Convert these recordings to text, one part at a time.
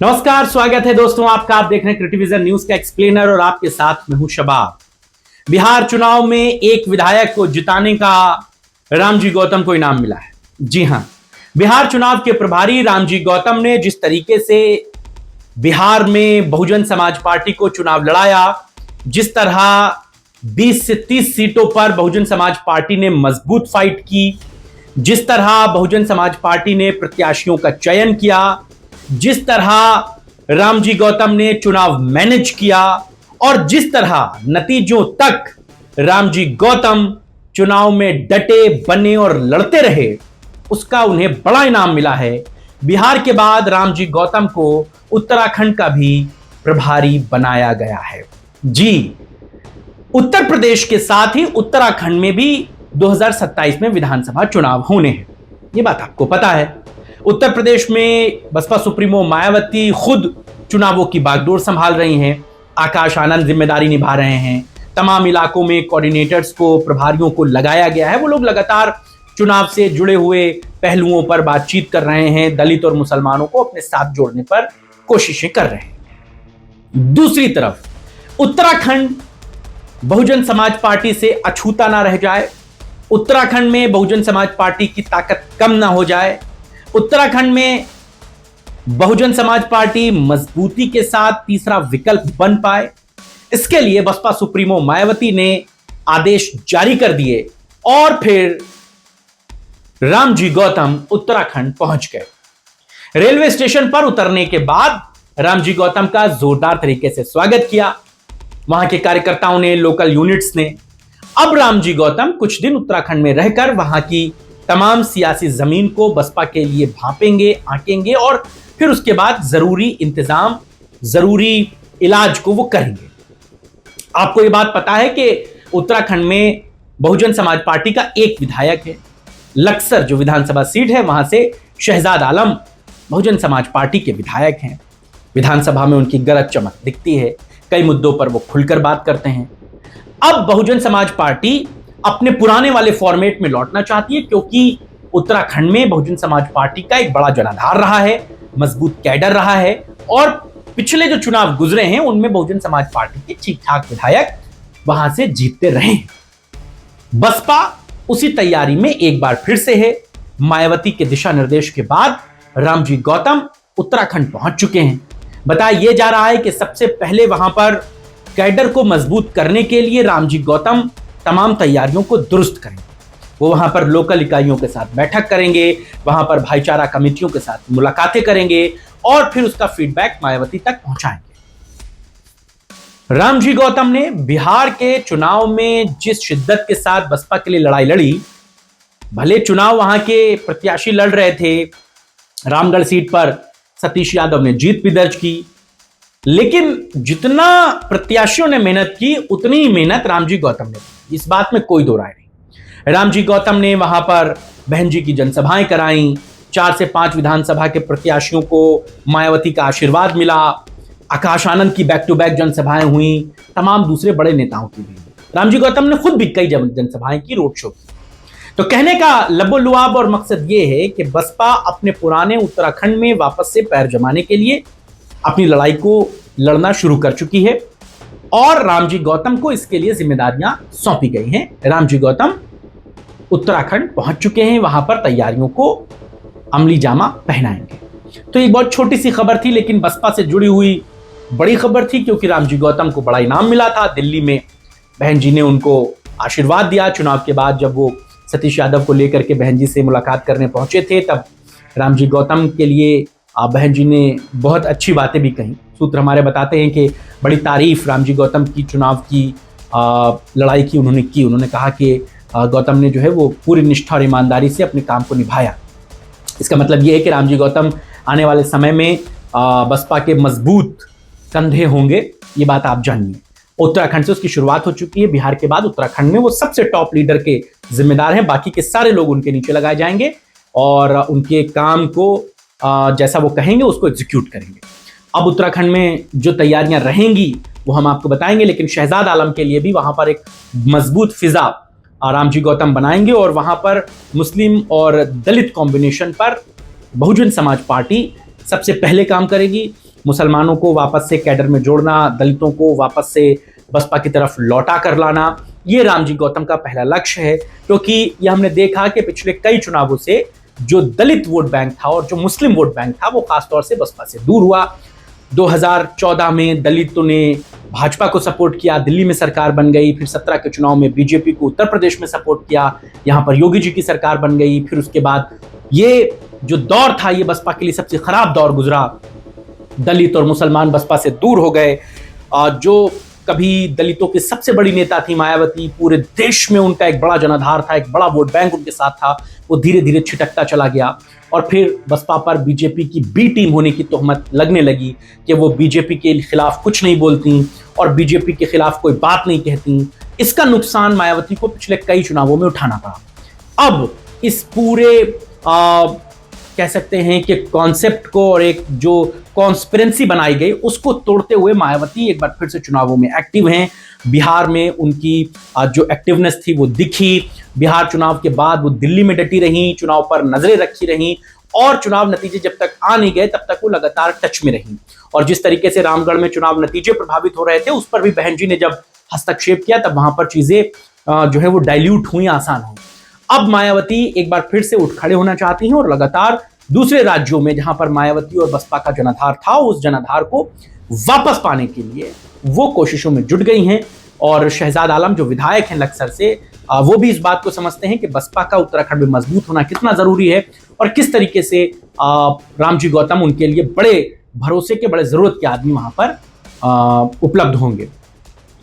नमस्कार, स्वागत है दोस्तों आपका। आप देख रहे हैं क्रिटिविजन न्यूज का एक्सप्लेनर और आपके साथ मैं हूं शबाब। बिहार चुनाव में एक विधायक को जिताने का रामजी गौतम को इनाम मिला है। जी हां, बिहार चुनाव के प्रभारी रामजी गौतम ने जिस तरीके से बिहार में बहुजन समाज पार्टी को चुनाव लड़ाया, जिस तरह 20 से 30 सीटों पर बहुजन समाज पार्टी ने मजबूत फाइट की, जिस तरह बहुजन समाज पार्टी ने प्रत्याशियों का चयन किया, जिस तरह रामजी गौतम ने चुनाव मैनेज किया और जिस तरह नतीजों तक रामजी गौतम चुनाव में डटे बने और लड़ते रहे, उसका उन्हें बड़ा इनाम मिला है। बिहार के बाद रामजी गौतम को उत्तराखंड का भी प्रभारी बनाया गया है। जी, उत्तर प्रदेश के साथ ही उत्तराखंड में भी 2027 में विधानसभा चुनाव होने हैं, ये बात आपको पता है। उत्तर प्रदेश में बसपा सुप्रीमो मायावती खुद चुनावों की बागडोर संभाल रही हैं। आकाश आनंद जिम्मेदारी निभा रहे हैं। तमाम इलाकों में कोऑर्डिनेटर्स को, प्रभारियों को लगाया गया है। वो लोग लगातार चुनाव से जुड़े हुए पहलुओं पर बातचीत कर रहे हैं। दलित और मुसलमानों को अपने साथ जोड़ने पर कोशिशें कर रहे हैं। दूसरी तरफ उत्तराखंड बहुजन समाज पार्टी से अछूता ना रह जाए, उत्तराखंड में बहुजन समाज पार्टी की ताकत कम ना हो जाए, उत्तराखंड में बहुजन समाज पार्टी मजबूती के साथ तीसरा विकल्प बन पाए, इसके लिए बसपा सुप्रीमो मायावती ने आदेश जारी कर दिए और फिर रामजी गौतम उत्तराखंड पहुंच गए। रेलवे स्टेशन पर उतरने के बाद रामजी गौतम का जोरदार तरीके से स्वागत किया वहां के कार्यकर्ताओं ने, लोकल यूनिट्स ने। अब रामजी गौतम कुछ दिन उत्तराखंड में रहकर वहां की तमाम सियासी जमीन को बसपा के लिए भांपेंगे, आंकेंगे और फिर उसके बाद जरूरी इंतजाम, जरूरी इलाज को वो करेंगे। आपको ये बात पता है कि उत्तराखंड में बहुजन समाज पार्टी का एक विधायक है। लक्सर जो विधानसभा सीट है, वहां से शहजाद आलम बहुजन समाज पार्टी के विधायक हैं। विधानसभा में उनकी गरज चमक दिखती है। कई मुद्दों पर वो खुलकर बात करते हैं। अब बहुजन समाज पार्टी अपने पुराने वाले फॉर्मेट में लौटना चाहती है, क्योंकि उत्तराखंड में बहुजन समाज पार्टी का एक बड़ा जनाधार रहा है, मजबूत कैडर रहा है और पिछले जो चुनाव गुजरे हैं उनमें बहुजन समाज पार्टी के ठीक ठाक विधायक वहां से जीतते रहे। बसपा उसी तैयारी में एक बार फिर से है। मायावती के दिशा निर्देश के बाद रामजी गौतम उत्तराखंड पहुंच चुके हैं। बताया यह जा रहा है कि सबसे पहले वहां पर कैडर को मजबूत करने के लिए रामजी गौतम तमाम तैयारियों को दुरुस्त करेंगे। वो वहां पर लोकल इकाइयों के साथ बैठक करेंगे, वहां पर भाईचारा कमेटियों के साथ मुलाकातें करेंगे और फिर उसका फीडबैक मायावती तक पहुंचाएंगे। रामजी गौतम ने बिहार के चुनाव में जिस शिद्दत के साथ बसपा के लिए लड़ाई लड़ी, भले चुनाव वहां के प्रत्याशी लड़ रहे थे, रामगढ़ सीट पर सतीश यादव ने जीत भी दर्ज की, लेकिन जितना प्रत्याशियों ने मेहनत की उतनी ही मेहनत रामजी गौतम ने की, इस बात में कोई दो राय नहीं। रामजी गौतम ने वहां पर बहन जी की जनसभाएं कराई। 4 से 5 विधानसभा के प्रत्याशियों को मायावती का आशीर्वाद मिला। आकाश आनंद की बैक टू बैक जनसभाएं हुई, तमाम दूसरे बड़े नेताओं की भी। रामजी गौतम ने खुद भी कई जनसभाएं की, रोड शो की। तो कहने का लबो-लुआब और मकसद ये है कि बसपा अपने पुराने उत्तराखंड में वापस से पैर जमाने के लिए अपनी लड़ाई को लड़ना शुरू कर चुकी है और रामजी गौतम को इसके लिए जिम्मेदारियां सौंपी गई हैं। रामजी गौतम उत्तराखंड पहुंच चुके हैं, वहां पर तैयारियों को अमली जामा पहनाएंगे। तो एक बहुत छोटी सी खबर थी, लेकिन बसपा से जुड़ी हुई बड़ी खबर थी, क्योंकि रामजी गौतम को बड़ा इनाम मिला था। दिल्ली में बहन जी ने उनको आशीर्वाद दिया। चुनाव के बाद जब वो सतीश यादव को लेकर के बहन जी से मुलाकात करने पहुंचे थे, तब रामजी गौतम के लिए बहन जी ने बहुत अच्छी बातें भी कही। सूत्र हमारे बताते हैं कि बड़ी तारीफ रामजी गौतम की चुनाव की लड़ाई की उन्होंने की। उन्होंने कहा कि गौतम ने जो है वो पूरी निष्ठा और ईमानदारी से अपने काम को निभाया। इसका मतलब ये है कि रामजी गौतम आने वाले समय में बसपा के मजबूत कंधे होंगे, ये बात आप जानिए। उत्तराखंड से उसकी शुरुआत हो चुकी है। बिहार के बाद उत्तराखंड में वो सबसे टॉप लीडर के जिम्मेदार हैं। बाकी के सारे लोग उनके नीचे लगाए जाएंगे और उनके काम को जैसा वो कहेंगे उसको एग्जीक्यूट करेंगे। अब उत्तराखंड में जो तैयारियां रहेंगी वो हम आपको बताएंगे, लेकिन शहजाद आलम के लिए भी वहां पर एक मजबूत फिजा रामजी गौतम बनाएंगे और वहां पर मुस्लिम और दलित कॉम्बिनेशन पर बहुजन समाज पार्टी सबसे पहले काम करेगी। मुसलमानों को वापस से कैडर में जोड़ना, दलितों को वापस से बसपा की तरफ लौटा कर लाना, ये रामजी गौतम का पहला लक्ष्य है। क्योंकि ये हमने देखा कि पिछले कई चुनावों से जो दलित वोट बैंक था और जो मुस्लिम वोट बैंक था वो खासतौर से बसपा से दूर हुआ। 2014 में दलितों ने भाजपा को सपोर्ट किया, दिल्ली में सरकार बन गई। फिर 17 के चुनाव में बीजेपी को उत्तर प्रदेश में सपोर्ट किया, यहाँ पर योगी जी की सरकार बन गई। फिर उसके बाद ये जो दौर था ये बसपा के लिए सबसे खराब दौर गुजरा। दलित और मुसलमान बसपा से दूर हो गए। जो कभी दलितों की सबसे बड़ी नेता थी मायावती, पूरे देश में उनका एक बड़ा जनाधार था, एक बड़ा वोट बैंक उनके साथ था, वो धीरे धीरे छिटकता चला गया। और फिर बसपा पर बीजेपी की बी टीम होने की तोहमत लगने लगी कि वो बीजेपी के खिलाफ कुछ नहीं बोलती और बीजेपी के खिलाफ कोई बात नहीं कहती। इसका नुकसान मायावती को पिछले कई चुनावों में उठाना पड़ा। अब इस पूरे कह सकते हैं कि कॉन्सेप्ट को और एक जो कॉन्स्पिरेंसी बनाई गई उसको तोड़ते हुए मायावती एक बार फिर से चुनावों में एक्टिव हैं। बिहार में उनकी जो एक्टिवनेस थी वो दिखी। बिहार चुनाव के बाद वो दिल्ली में डटी रहीं, चुनाव पर नजरें रखी रहीं और चुनाव नतीजे जब तक आ नहीं गए तब तक वो लगातार टच में रहीं। और जिस तरीके से रामगढ़ में चुनाव नतीजे प्रभावित हो रहे थे उस पर भी बहन जी ने जब हस्तक्षेप किया तब वहां पर चीजें जो है वो डाइल्यूट हुई, आसान हुई। अब मायावती एक बार फिर से उठ खड़े होना चाहती हैं और लगातार दूसरे राज्यों में जहां पर मायावती और बसपा का जनाधार था उस जनाधार को वापस पाने के लिए वो कोशिशों में जुट गई हैं। और शहजाद आलम जो विधायक हैं लक्सर से, वो भी इस बात को समझते हैं कि बसपा का उत्तराखंड में मजबूत होना कितना जरूरी है और किस तरीके से रामजी गौतम उनके लिए बड़े भरोसे के, बड़े जरूरत के आदमी वहां पर उपलब्ध होंगे।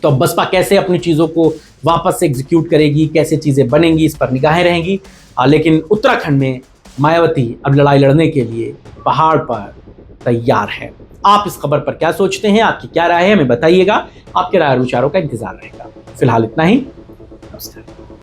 तो अब बसपा कैसे अपनी चीजों को वापस से एग्जीक्यूट करेगी, कैसे चीजें बनेंगी, इस पर निगाहें रहेंगी। लेकिन उत्तराखंड में मायावती अब लड़ाई लड़ने के लिए पहाड़ पर तैयार है। आप इस खबर पर क्या सोचते हैं, आपकी क्या राय है, हमें बताइएगा। आपके राय और विचारों का इंतजार रहेगा। फिलहाल इतना ही। नमस्कार।